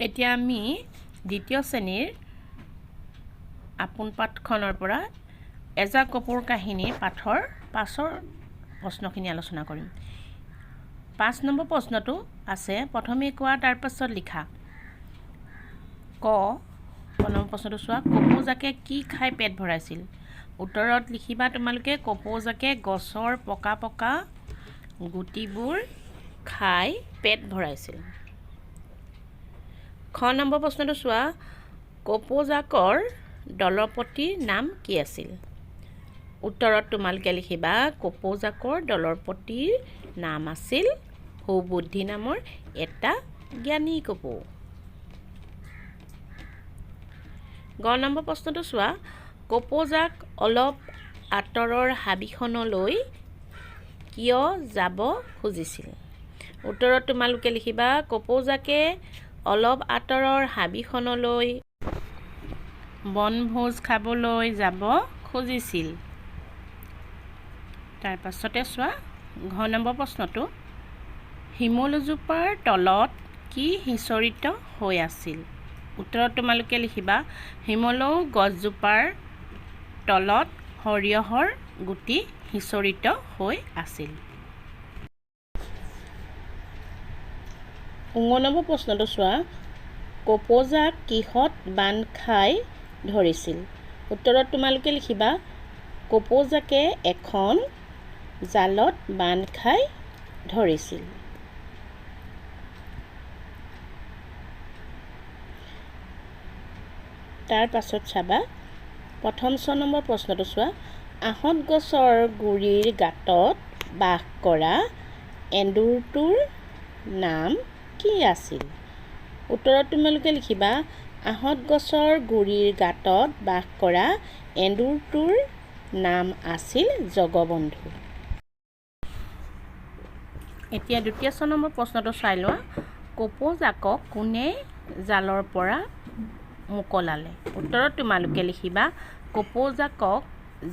এতিয়া আমি দ্বিতীয় শ্ৰেণীৰ আপোন পাঠখনৰ পৰা এজা কপুৰ কাহিনীৰ পাঠৰ পাছৰ প্ৰশ্নখিনি আলোচনা কৰিম। ৫ নম্বৰ প্ৰশ্নটো আছে প্ৰথমে কোৱা তাৰ পাছত লিখা। নম্বৰ প্ৰশ্নটো চোৱা, কপৌজাকে কি খাই পেট ভৰাইছিল? উত্তৰত লিখিবা তোমালোকে কপৌজাকে গছৰ পকা পকা গুটিবোৰ খাই পেট ভৰাইছিল। নম্বৰ প্ৰশ্নটো চোৱা, কপৌজাকৰ দলপতিৰ নাম কি আছিল? উত্তৰত তোমালোকে লিখিবা কপৌজাকৰ দলপতিৰ নাম আছিল সুবুদ্ধি নামৰ এটা জ্ঞানী কপৌ। নম্বৰ প্ৰশ্নটো চোৱা, কপৌজাক অলপ আঁতৰৰ হাবিখনলৈ কিয় যাব খুজিছিল? উত্তৰত তোমালোকে লিখিবা কপৌজাকে অলপ আঁতৰৰ হাবিখনলৈ বনভোজ খাবলৈ যাব খুজিছিল। তাৰ পাছতে চোৱা নম্বৰ প্ৰশ্নটো, শিমলুজোপাৰ তলত কি সিঁচৰিত হৈ আছিল? উত্তৰত তোমালোকে লিখিবা শিমলু গছজোপাৰ তলত সৰিয়হৰ গুটি সিঁচৰিত হৈ আছিল। নম্বৰ প্ৰশ্নটো চোৱা, কপৌজাক কিহত বান্ধ খাই ধৰিছিল? উত্তৰত তোমালোকে লিখিবা কপৌজাকে এখন জালত বান্ধ খাই ধৰিছিল। তাৰ পাছত চাবা প্ৰথম ৬ নম্বৰ প্ৰশ্নটো চোৱা, আহঁত গছৰ গুৰিৰ গাঁতত বাস কৰা এন্দুৰটোৰ নাম কি আছিল? উত্তৰত তোমালোকে লিখিবা আহঁত গছৰ গুৰিৰ গাঁতত বাস কৰা এন্দুৰটোৰ নাম আছিল জগবন্ধু। এতিয়া দ্বিতীয় ৬ নম্বৰ প্ৰশ্নটো চাই লোৱা, কপৌজাকক কোনে জালৰ পৰা মোকলালে? উত্তৰত তোমালোকে লিখিবা কপৌজাকক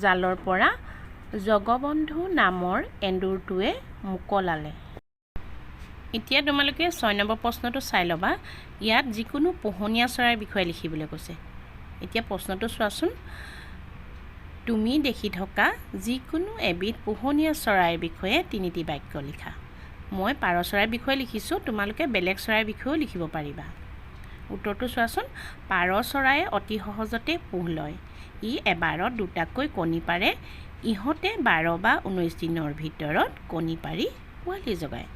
জালৰ পৰা জগবন্ধু নামৰ এন্দুৰটোৱে মোকলালে। এতিয়া তোমালোকে ৬ নম্বৰ প্ৰশ্নটো চাই ল'বা। ইয়াত যিকোনো পোহনীয়া চৰাইৰ বিষয়ে লিখিবলৈ কৈছে। এতিয়া প্ৰশ্নটো চোৱাচোন, তুমি দেখি থকা যিকোনো এবিধ পোহনীয়া চৰাইৰ বিষয়ে ৩টি বাক্য লিখা। মই পাৰ চৰাইৰ বিষয়ে লিখিছোঁ, তোমালোকে বেলেগ চৰাইৰ বিষয়েও লিখিব পাৰিবা। উত্তৰটো চোৱাচোন, পাৰ চৰায়ে অতি সহজতে পোহ লয়। ই এবাৰত ২টাকৈ কণী পাৰে। ইহঁতে ১২ বা ১৯ দিনৰ ভিতৰত কণী পাৰি পোৱালি জগায়।